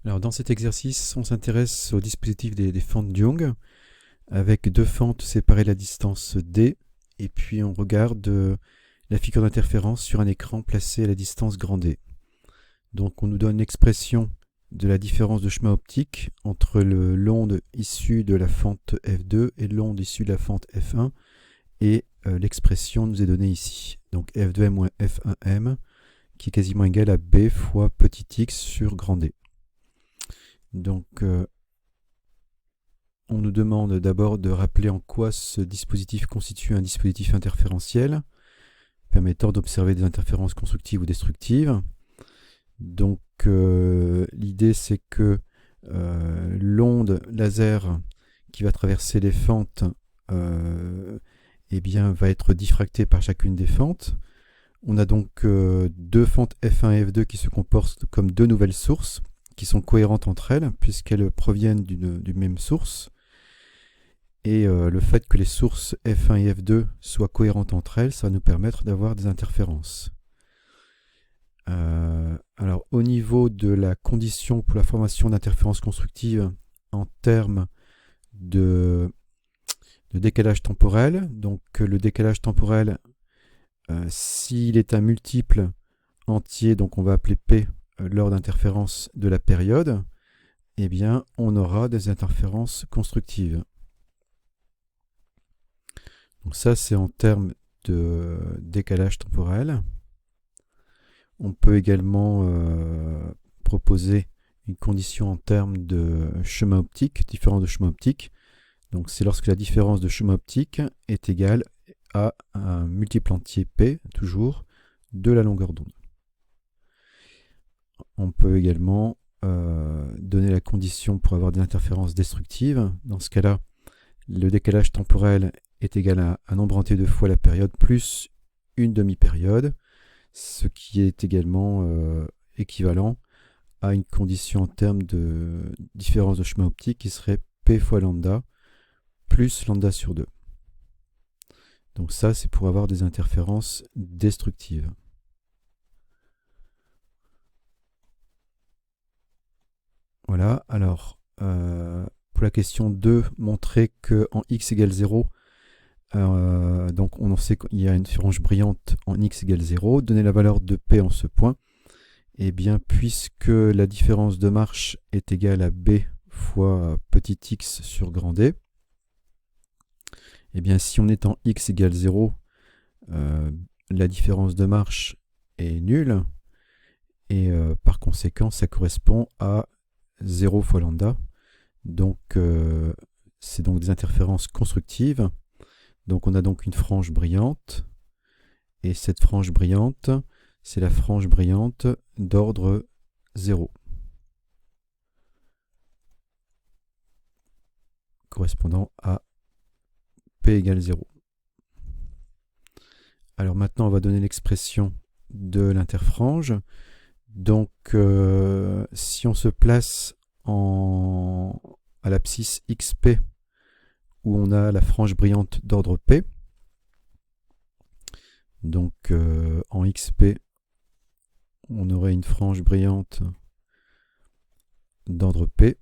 Alors dans cet exercice, on s'intéresse au dispositif des fentes de Young, avec deux fentes séparées à la distance d, et puis on regarde la figure d'interférence sur un écran placé à la distance grand D. Donc on nous donne l'expression de la différence de chemin optique entre l'onde issue de la fente F2 et l'onde issue de la fente F1, et l'expression nous est donnée ici. Donc F2m moins F1m, qui est quasiment égal à B fois petit x sur grand D. Donc, on nous demande d'abord de rappeler en quoi ce dispositif constitue un dispositif interférentiel, permettant d'observer des interférences constructives ou destructives. Donc, l'idée c'est que l'onde laser qui va traverser les fentes eh bien, va être diffractée par chacune des fentes. On a donc deux fentes F1 et F2 qui se comportent comme deux nouvelles sources, qui sont cohérentes entre elles, puisqu'elles proviennent d'une même source. Et le fait que les sources F1 et F2 soient cohérentes entre elles, ça va nous permettre d'avoir des interférences. Alors, au niveau de la condition pour la formation d'interférences constructives en termes de décalage temporel, donc le décalage temporel, s'il est un multiple entier, donc on va appeler P lors d'interférence de la période, eh bien, on aura des interférences constructives. Donc ça, c'est en termes de décalage temporel. On peut également proposer une condition en termes de chemin optique, différence de chemin optique. Donc c'est lorsque la différence de chemin optique est égale à un multiple entier P, toujours, de la longueur d'onde. On peut également donner la condition pour avoir des interférences destructives. Dans ce cas-là, le décalage temporel est égal à un nombre entier de fois la période plus une demi-période, ce qui est également équivalent à une condition en termes de différence de chemin optique qui serait P fois lambda plus lambda sur 2. Donc ça, c'est pour avoir des interférences destructives. Voilà, alors pour la question 2, montrer qu'en x égale 0, donc on sait qu'il y a une frange brillante en x égale 0, donner la valeur de P en ce point, et bien puisque la différence de marche est égale à B fois petit x sur grand D, et bien si on est en x égale 0, la différence de marche est nulle, et par conséquent ça correspond à 0 fois lambda, donc c'est donc des interférences constructives. Donc on a donc une frange brillante, et cette frange brillante, c'est la frange brillante d'ordre 0, correspondant à P égale 0. Alors maintenant on va donner l'expression de l'interfrange. Donc si on se place à l'abscisse XP, où on a la frange brillante d'ordre P, donc en XP, on aurait une frange brillante d'ordre P,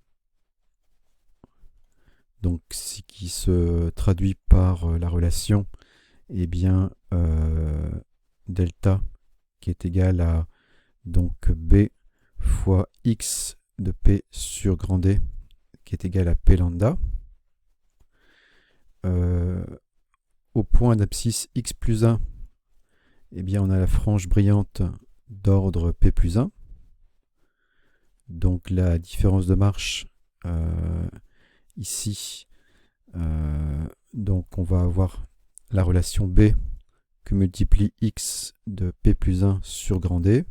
donc ce qui se traduit par la relation eh bien, delta qui est égal à donc B fois X de P sur grand D qui est égal à P lambda. Au point d'abscisse X plus 1, eh bien, on a la frange brillante d'ordre P plus 1. Donc la différence de marche ici, donc on va avoir la relation B que multiplie X de P plus 1 sur grand D,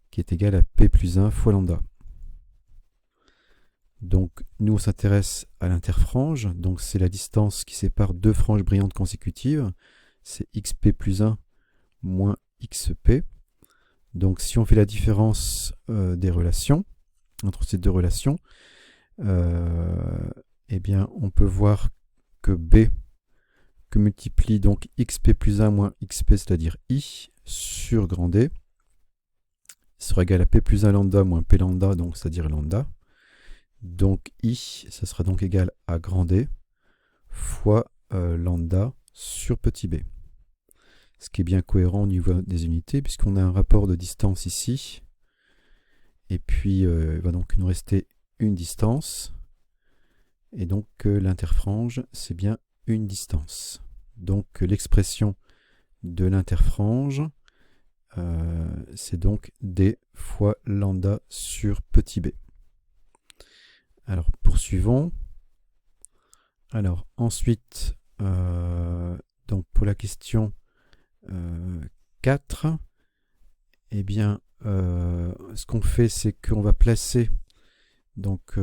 qui est égal à P plus 1 fois lambda. Donc nous on s'intéresse à l'interfrange, donc c'est la distance qui sépare deux franges brillantes consécutives, c'est XP plus 1 moins XP. Donc si on fait la différence des relations, entre ces deux relations, eh bien on peut voir que B que multiplie donc XP plus 1 moins XP, c'est-à-dire I sur grand D, sera égal à P plus 1 lambda moins P lambda, donc c'est-à-dire lambda. Donc I, ça sera donc égal à grand D fois lambda sur petit b. Ce qui est bien cohérent au niveau des unités, puisqu'on a un rapport de distance ici. Et puis, il va donc nous rester une distance. Et donc, l'interfrange, c'est bien une distance. Donc, l'expression de l'interfrange, c'est donc D fois lambda sur petit b. Alors, poursuivons. Alors, ensuite, donc pour la question 4, eh bien, ce qu'on fait, c'est qu'on va placer donc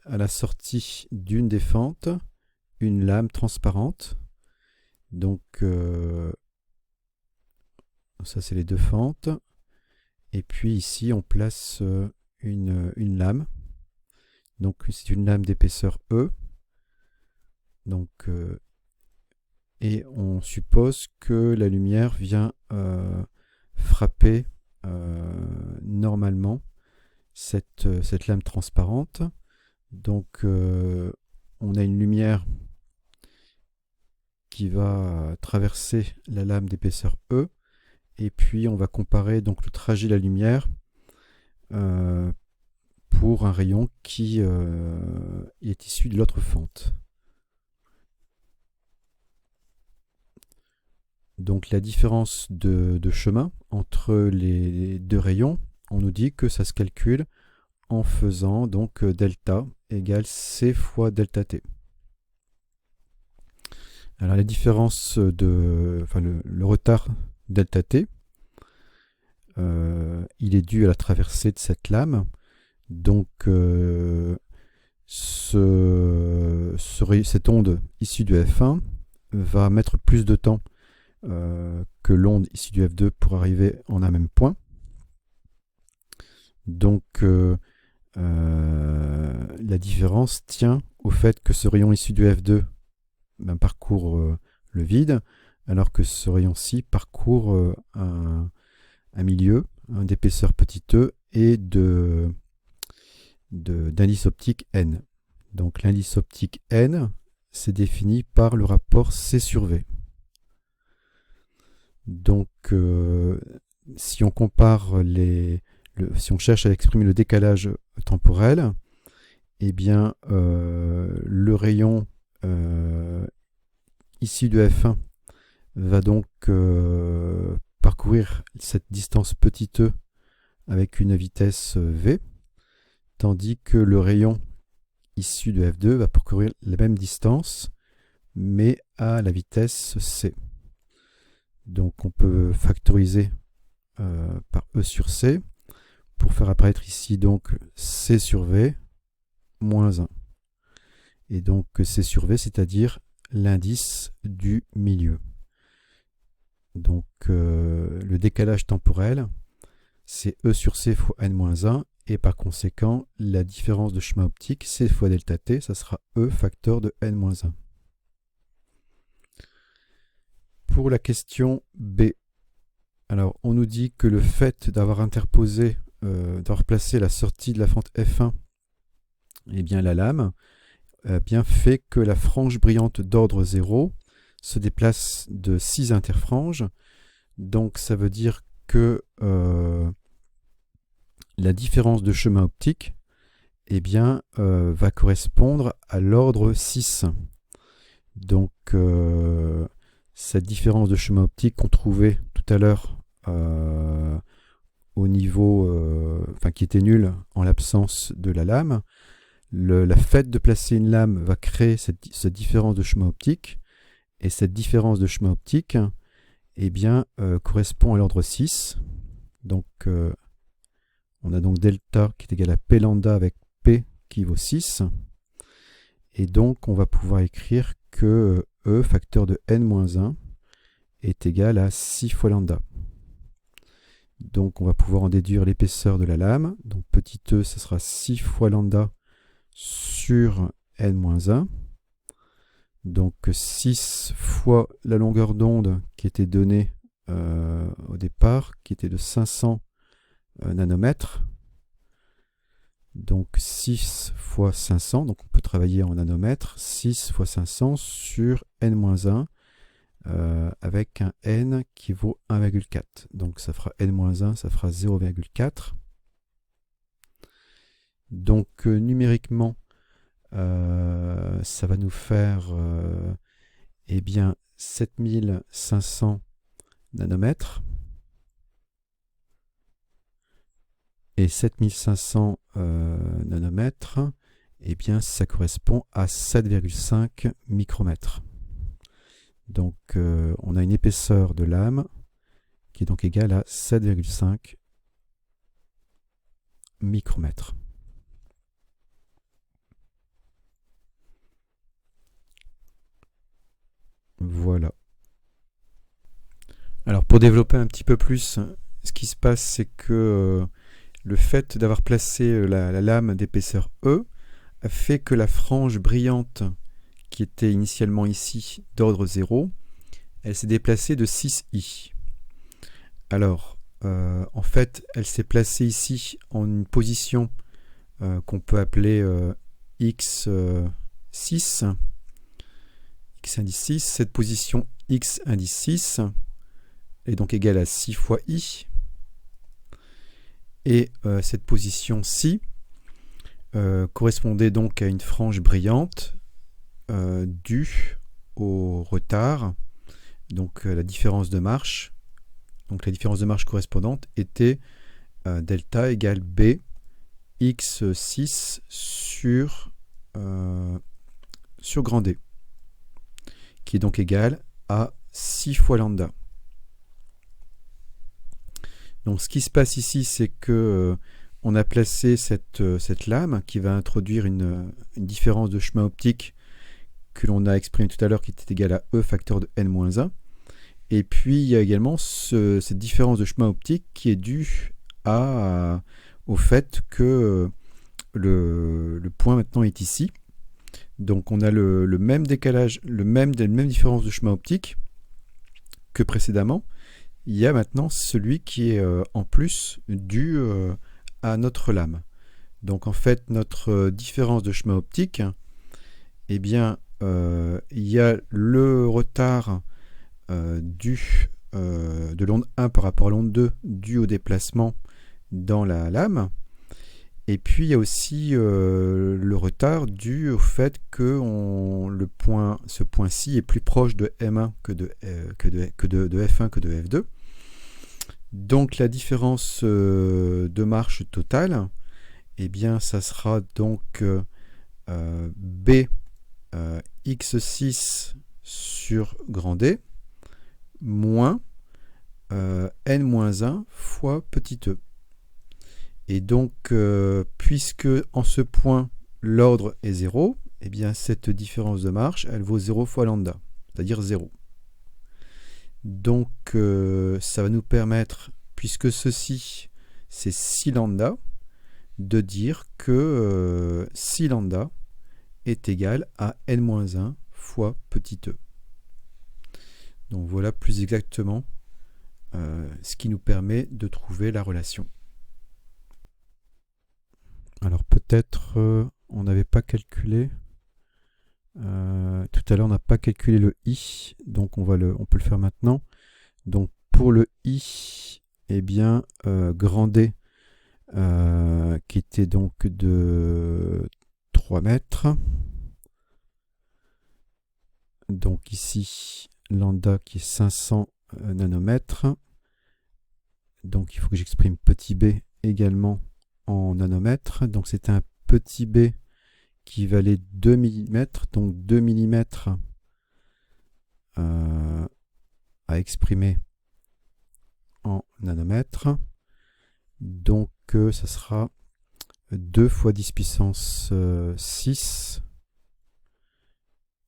à la sortie d'une des fentes une lame transparente. Donc, ça, c'est les deux fentes. Et puis ici, on place une lame. Donc, c'est une lame d'épaisseur E. Donc, et on suppose que la lumière vient frapper normalement cette lame transparente. Donc, on a une lumière qui va traverser la lame d'épaisseur E. Et puis, on va comparer donc le trajet de la lumière pour un rayon qui est issu de l'autre fente. Donc la différence de chemin entre les deux rayons, on nous dit que ça se calcule en faisant donc delta égale C fois delta T. Alors la différence le retard delta T, il est dû à la traversée de cette lame. Donc cette onde issue de F1 va mettre plus de temps que l'onde issue du F2 pour arriver en un même point. Donc la différence tient au fait que ce rayon issu du F2 parcourt le vide, alors que ce rayon-ci parcourt un milieu d'épaisseur petit e et d'indice optique n. Donc l'indice optique n, c'est défini par le rapport C sur V. Donc si on compare si on cherche à exprimer le décalage temporel, eh bien le rayon issu de F1 va donc parcourir cette distance petit e avec une vitesse v, tandis que le rayon issu de F2 va parcourir la même distance, mais à la vitesse c. Donc on peut factoriser par E sur C pour faire apparaître ici donc C sur V moins 1. Et donc C sur V, c'est-à-dire l'indice du milieu. Donc le décalage temporel, c'est E sur C fois n-1, et par conséquent, la différence de chemin optique, C fois delta T, ça sera E facteur de n-1. Pour la question B, alors on nous dit que le fait d'avoir interposé, d'avoir placé la sortie de la fente F1, eh bien la lame, bien fait que la frange brillante d'ordre 0 se déplace de 6 interfranges. Donc ça veut dire que la différence de chemin optique eh bien, va correspondre à l'ordre 6. Donc cette différence de chemin optique qu'on trouvait tout à l'heure au niveau, qui était nulle en l'absence de la lame, la fait de placer une lame va créer cette différence de chemin optique, et cette différence de chemin optique eh bien, correspond à l'ordre 6. Donc on a donc delta qui est égal à P lambda avec P qui vaut 6. Et donc on va pouvoir écrire que E facteur de n-1 est égal à 6 fois lambda. Donc on va pouvoir en déduire l'épaisseur de la lame. Donc petit e, ce sera 6 fois lambda sur n-1. Donc 6 fois la longueur d'onde qui était donnée au départ qui était de 500 nanomètres. Donc 6 fois 500, donc on peut travailler en nanomètres, 6 fois 500 sur n-1, avec un n qui vaut 1,4. Donc ça fera n-1, ça fera 0,4. Donc numériquement, ça va nous faire eh bien 7500 nanomètres. Et 7500 nanomètres, eh bien, ça correspond à 7,5 micromètres. Donc, on a une épaisseur de lame qui est donc égale à 7,5 micromètres. Voilà. Alors, pour développer un petit peu plus, ce qui se passe, c'est que le fait d'avoir placé la lame d'épaisseur E a fait que la frange brillante qui était initialement ici d'ordre 0, elle s'est déplacée de 6i. Alors, en fait, elle s'est placée ici en une position qu'on peut appeler x6, x indice 6. Cette position x indice 6 est donc égale à 6 fois i. Et cette position-ci correspondait donc à une frange brillante due au retard, donc la différence de marche. Donc la différence de marche correspondante était delta égale b x6 sur grand D, qui est donc égal à 6 fois lambda. Donc ce qui se passe ici, c'est que on a placé cette lame qui va introduire une différence de chemin optique que l'on a exprimé tout à l'heure qui était égale à E facteur de n-1. Et puis il y a également cette différence de chemin optique qui est due au fait que le point maintenant est ici. Donc on a le même décalage, la même différence de chemin optique que précédemment. Il y a maintenant celui qui est en plus dû à notre lame. Donc en fait, notre différence de chemin optique, eh bien, il y a le retard dû de l'onde 1 par rapport à l'onde 2 dû au déplacement dans la lame. Et puis il y a aussi le retard dû au fait que ce point-ci est plus proche de M1 que de F1 que de F2. Donc la différence de marche totale, eh bien ça sera donc B x6 sur grand D moins n-1 fois petit e. Et donc, puisque en ce point, l'ordre est 0, eh bien cette différence de marche, elle vaut 0 fois lambda, c'est-à-dire 0. Donc, ça va nous permettre, puisque ceci, c'est 6 lambda, de dire que 6 lambda est égal à n-1 fois petit e. Donc voilà plus exactement ce qui nous permet de trouver la relation. Alors peut-être on n'avait pas calculé, tout à l'heure on n'a pas calculé le i, donc on peut le faire maintenant. Donc pour le i, eh bien grand D qui était donc de 3 mètres. Donc ici lambda qui est 500 nanomètres. Donc il faut que j'exprime petit b également en nanomètres. Donc c'était un petit b qui valait 2 mm, donc 2 mm à exprimer en nanomètres. Donc ça sera 2 fois 10 puissance 6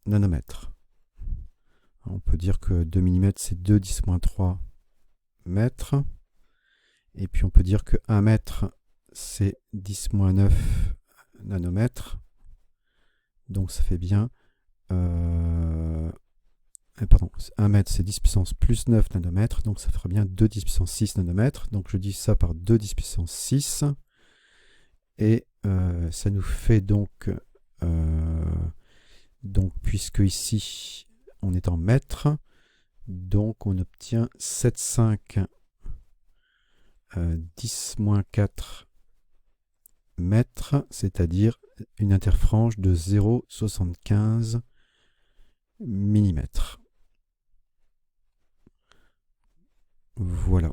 nanomètres. On peut dire que 2 mm c'est 2 10-3 mètres. Et puis on peut dire que 1 mètre c'est 10-9 nanomètres. Donc ça fait bien 1 pardon, 1 mètre c'est 10 puissance plus 9 nanomètres, donc ça fera bien 2 10 puissance 6 nanomètres. Donc je dis ça par 2 10 puissance 6. Et ça nous fait donc, puisque ici on est en mètres, donc on obtient 7,5 10-4 mètres, c'est-à-dire une interfrange de 0,75 mm. Voilà.